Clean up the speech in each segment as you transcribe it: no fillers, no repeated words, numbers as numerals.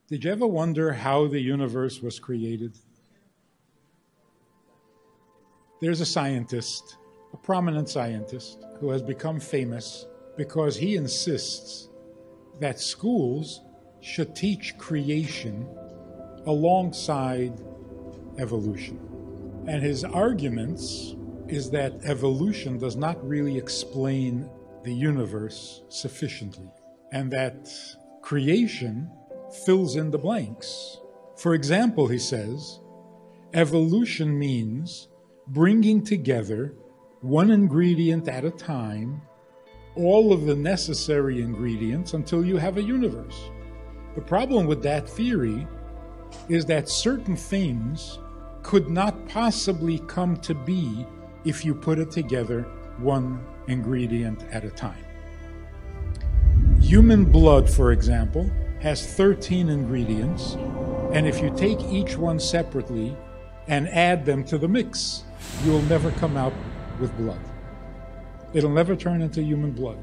Did you ever wonder how the universe was created? There's a scientist, a prominent scientist, who has become famous because he insists that schools should teach creation alongside evolution. And his arguments is that evolution does not really explain the universe sufficiently, and that creation fills in the blanks. For example, he says, evolution means bringing together one ingredient at a time, all of the necessary ingredients until you have a universe. The problem with that theory is that certain things could not possibly come to be if you put it together one ingredient at a time. Human blood, for example, has 13 ingredients, and if you take each one separately and add them to the mix, you'll never come out with blood. It'll never turn into human blood.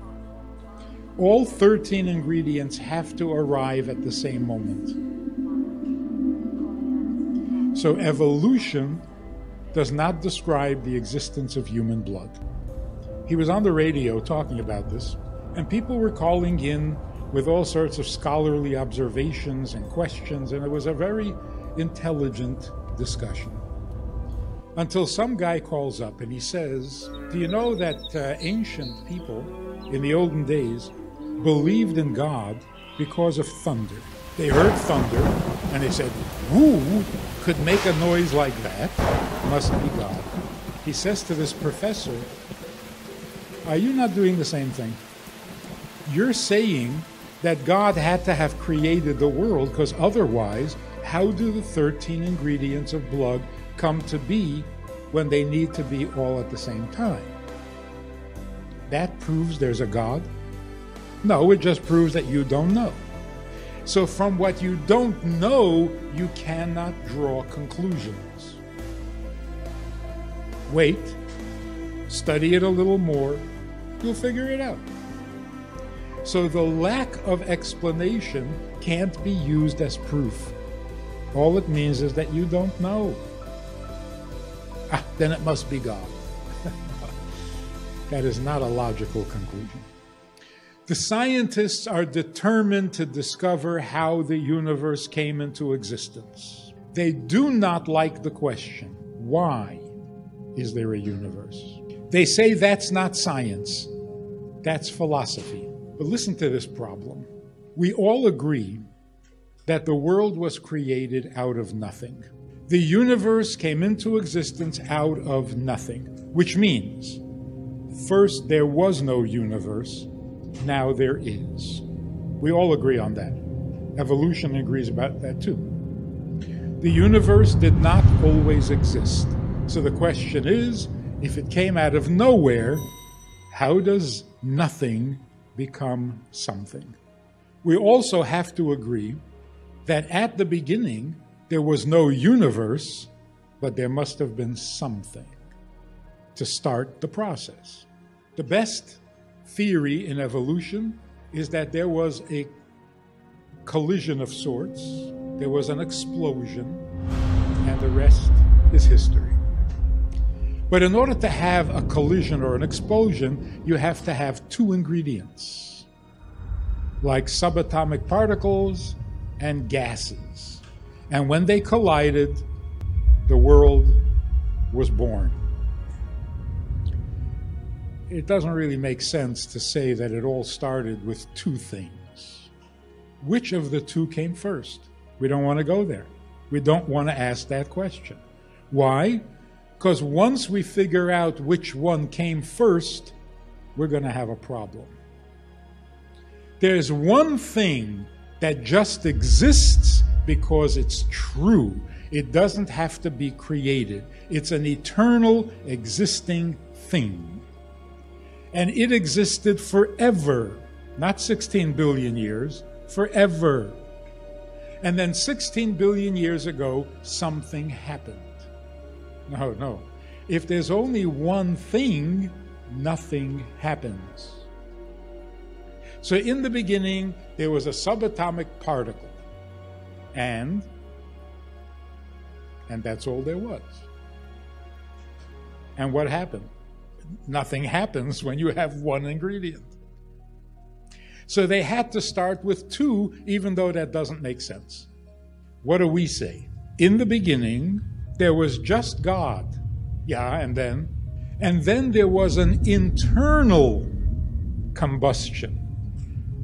All 13 ingredients have to arrive at the same moment. So evolution does not describe the existence of human blood. He was on the radio talking about this, and people were calling in with all sorts of scholarly observations and questions, and it was a very intelligent discussion. Until some guy calls up and he says, do you know that ancient people in the olden days believed in God because of thunder? They heard thunder and they said, who could make a noise like that? Must be God. He says to this professor, are you not doing the same thing? You're saying that God had to have created the world, because otherwise, how do the 13 ingredients of blood come to be when they need to be all at the same time? That proves there's a God? No, it just proves that you don't know. So from what you don't know, you cannot draw conclusions. Wait, study it a little more, you'll figure it out. So the lack of explanation can't be used as proof. All it means is that you don't know. Then it must be God. That is not a logical conclusion. The scientists are determined to discover how the universe came into existence. They do not like the question, why is there a universe? They say that's not science, that's philosophy. But listen to this problem. We all agree that the world was created out of nothing. The universe came into existence out of nothing, which means first there was no universe, now there is. We all agree on that. Evolution agrees about that too. The universe did not always exist. So the question is, if it came out of nowhere, how does nothing become something? We also have to agree that at the beginning there was no universe, but there must have been something to start the process. The best theory in evolution is that there was a collision of sorts, there was an explosion, and the rest is history. But in order to have a collision or an explosion, you have to have two ingredients, like subatomic particles and gases. And when they collided, the world was born. It doesn't really make sense to say that it all started with two things. Which of the two came first? We don't want to go there. We don't want to ask that question. Why? Because once we figure out which one came first, we're going to have a problem. There's one thing that just exists because it's true. It doesn't have to be created. It's an eternal existing thing. And it existed forever, not 16 billion years, forever. And then 16 billion years ago, something happened. No. If there's only one thing, nothing happens. So in the beginning, there was a subatomic particle. And that's all there was. And what happened? Nothing happens when you have one ingredient. So they had to start with two, even though that doesn't make sense. What do we say? In the beginning, there was just God. Yeah, and then there was an internal combustion.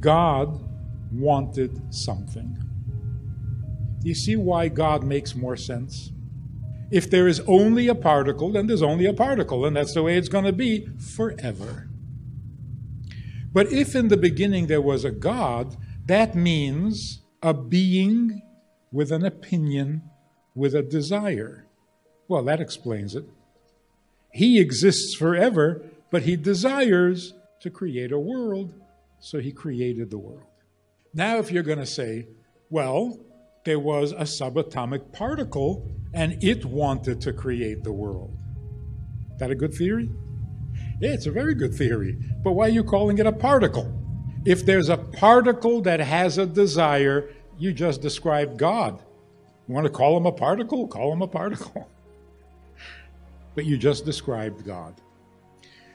God wanted something. Do you see why God makes more sense? If there is only a particle, then there's only a particle, and that's the way it's going to be forever. But if in the beginning there was a God, that means a being with an opinion, with a desire. Well, that explains it. He exists forever, but he desires to create a world, so he created the world. Now, if you're going to say, well, there was a subatomic particle, and it wanted to create the world. Is that a good theory? Yeah, it's a very good theory. But why are you calling it a particle? If there's a particle that has a desire, you just described God. You want to call him a particle? Call him a particle. But you just described God.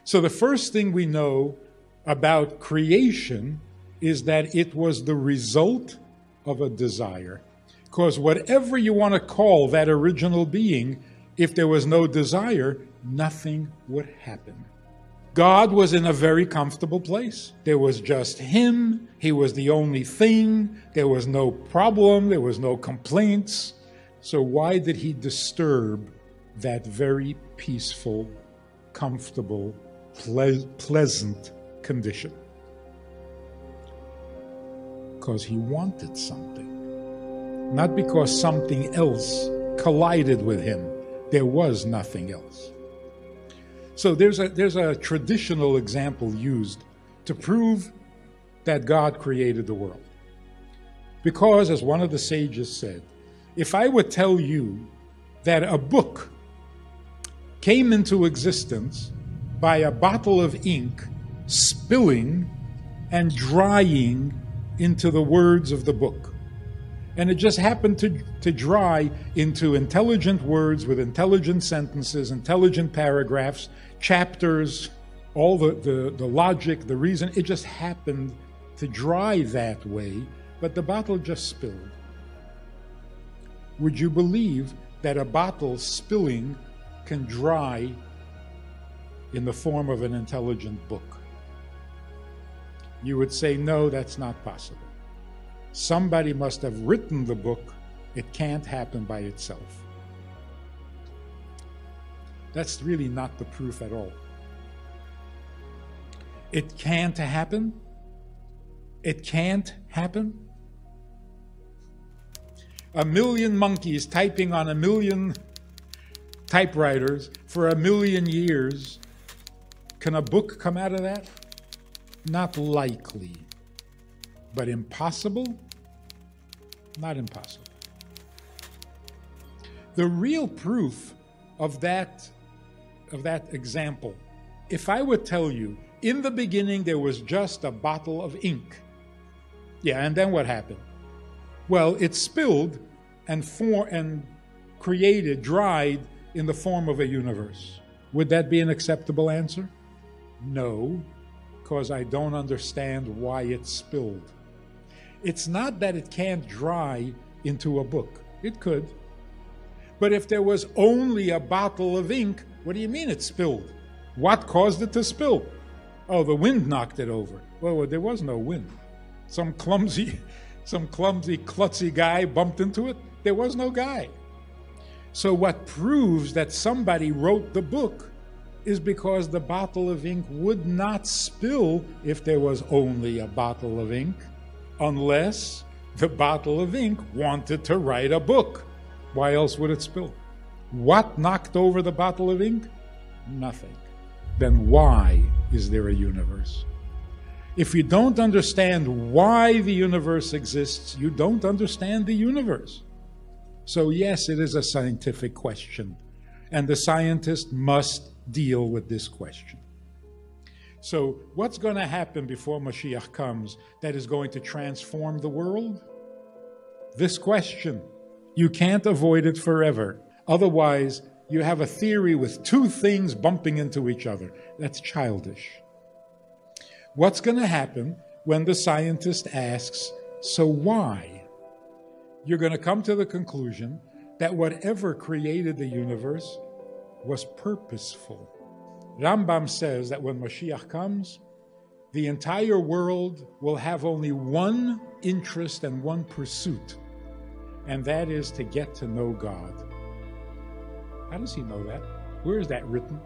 So the first thing we know about creation is that it was the result of a desire. Because whatever you want to call that original being, if there was no desire, nothing would happen. God was in a very comfortable place. There was just him. He was the only thing. There was no problem. There was no complaints. So why did he disturb that very peaceful, comfortable, pleasant condition? Because he wanted something. Not because something else collided with him. There was nothing else. So there's a traditional example used to prove that God created the world. Because, as one of the sages said, if I would tell you that a book came into existence by a bottle of ink spilling and drying into the words of the book, and it just happened to dry into intelligent words with intelligent sentences, intelligent paragraphs, chapters, all the logic, the reason. It just happened to dry that way, but the bottle just spilled. Would you believe that a bottle spilling can dry in the form of an intelligent book? You would say, no, that's not possible. Somebody must have written the book. It can't happen by itself. That's really not the proof at all. It can't happen? It can't happen? A million monkeys typing on a million typewriters for 1,000,000 years. Can a book come out of that? Not likely. But impossible? Not impossible. The real proof of that example, if I would tell you, in the beginning there was just a bottle of ink. Yeah, and then what happened? Well, it spilled and created, dried in the form of a universe. Would that be an acceptable answer? No, because I don't understand why it spilled. It's not that it can't dry into a book. It could. But if there was only a bottle of ink, what do you mean it spilled? What caused it to spill? Oh, the wind knocked it over. Well, there was no wind. Some clumsy, klutzy guy bumped into it. There was no guy. So what proves that somebody wrote the book is because the bottle of ink would not spill if there was only a bottle of ink, unless the bottle of ink wanted to write a book. Why else would it spill? What knocked over the bottle of ink? Nothing. Then why is there a universe? If you don't understand why the universe exists, you don't understand the universe. So yes, it is a scientific question, and the scientist must deal with this question. So what's going to happen before Mashiach comes that is going to transform the world? this question. You can't avoid it forever. Otherwise, you have a theory with two things bumping into each other. That's childish. What's going to happen when the scientist asks, so why? You're going to come to the conclusion that whatever created the universe was purposeful. Rambam says that when Mashiach comes, the entire world will have only one interest and one pursuit, and that is to get to know God. How does he know that? Where is that written?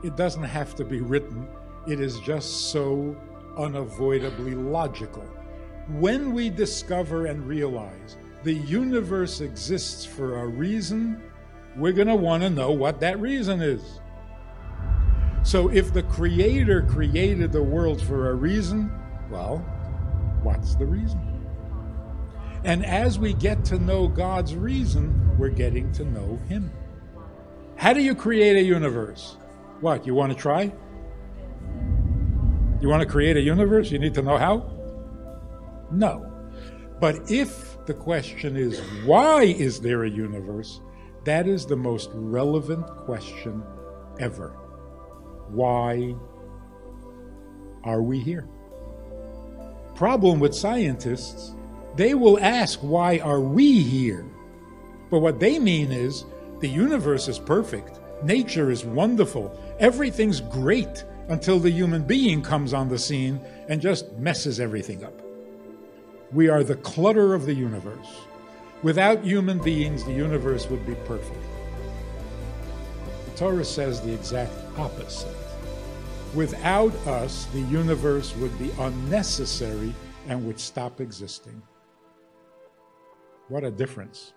It doesn't have to be written. It is just so unavoidably logical. When we discover and realize the universe exists for a reason, we're going to want to know what that reason is. So if the Creator created the world for a reason, well, what's the reason? And as we get to know God's reason, we're getting to know Him. How do you create a universe? What, you want to try? You want to create a universe? You need to know how? No. But if the question is, why is there a universe? That is the most relevant question ever. Why are we here? Problem with scientists, they will ask, why are we here? But what they mean is, the universe is perfect, nature is wonderful, everything's great until the human being comes on the scene and just messes everything up. We are the clutter of the universe. Without human beings, the universe would be perfect. The Torah says the exact opposite. Without us, the universe would be unnecessary and would stop existing. What a difference.